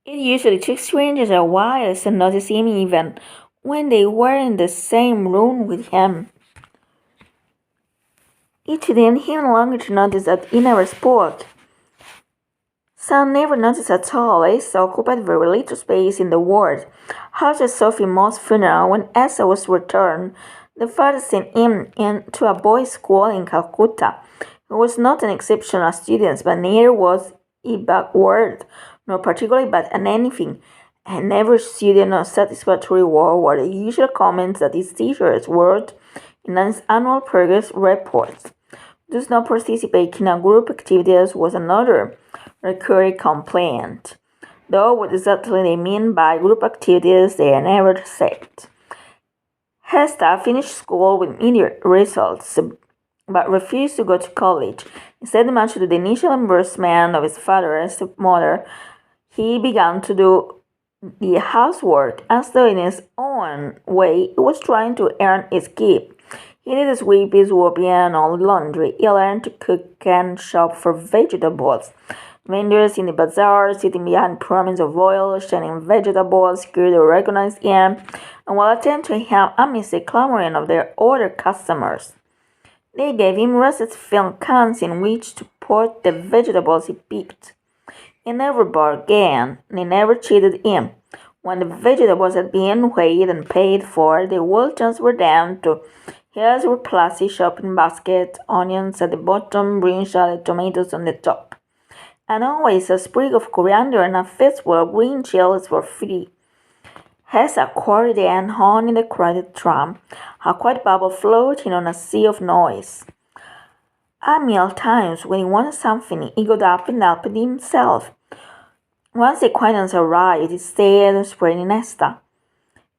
It usually took strangers a while to notice him even when they were in the same room with him. It took them even longer to notice that he never spoke. Some never noticed at all. Asa occupied very little space in the ward. After Sophie Moss's funeral, when Asa was returned, the father sent him into a boys' school in Calcutta. He was not an exceptional student, but neither was he backward, nor particularly bad at anything, and never student of satisfactory work were the usual comments that his teachers wrote in his annual progress reports. Does not participate in group activities was another recurring complaint. Though what exactly they mean by group activities they never said. Hesta finished school with immediate results, but refused to go to college. Instead, much to the initial embarrassment of his father and stepmother, he began to do the housework as though in his own way he was trying to earn his keep. He did sweep his whooping and all laundry. He learned to cook and shop for vegetables. Vendors in the bazaar, sitting behind pyramids of oil, shining vegetables, could recognize him and will attend to him amidst the clamoring of their other customers. They gave him rusted film cans in which to put the vegetables he picked. He never bargained, they never cheated him. When the vegetables had been weighed and paid for, they would transfer them to his plastic shopping basket, onions at the bottom, green shallot tomatoes on the top, and always a sprig of coriander and a fistful of green chilies for free. Has a accordion hung in the crowded tram, a quiet bubble floating on a sea of noise. At meal times, when he wanted something, he got up and helped himself. Once the acquaintance arrived, he stayed spreading Nesta.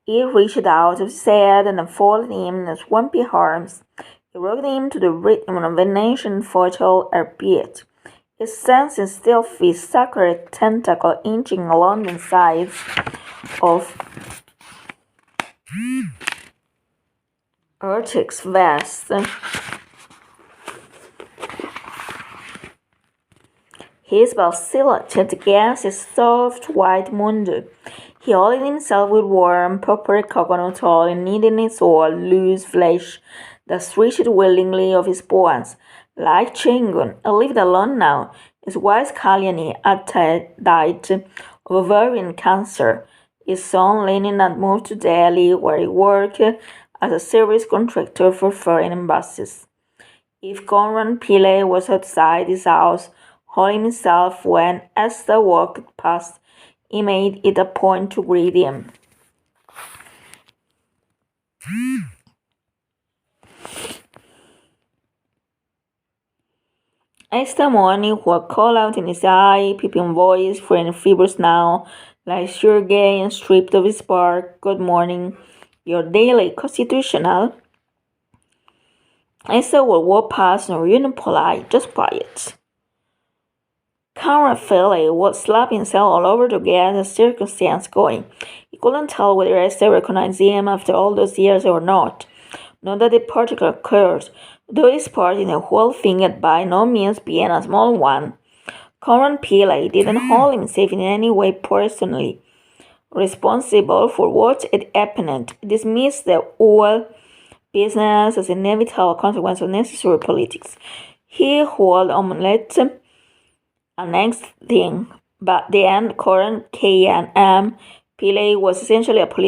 He reached out of his head and unfolded him in his swampy arms. He rocked him to the rhythm of an ancient fatal arpeggio. His sense still feet sacred tentacle inching along the sides of Urchic's vest. His vacillation against his soft white mundo. He oiled himself with warm, proper coconut oil and kneaded his old, loose flesh that stretched willingly of his bones. Like Chingun, he lived alone now. His wife Kalyani had died of ovarian cancer. His son Lenin had moved to Delhi, where he worked as a service contractor for foreign embassies. If Conrad Pillay was outside his house, holding himself when Esther walked past, he made it a point to greet him. Esther morning would call out in his eye, peeping voice, friend fevers now, like sure gay and stripped of his bark. Good morning, your daily constitutional. Esther would walk past, not even polite, just quiet. Conrad Philly would slap himself all over to get the circumstance going. He couldn't tell whether Esther recognized him after all those years or not. Not that the particular occurred, though his part in the whole thing had by no means been a small one. Conrad Pillay didn't hold himself in any way personally responsible for what had happened, dismissed the whole business as an inevitable consequence of necessary politics. He held omelette and next thing, but then current K&M Pillay was essentially a political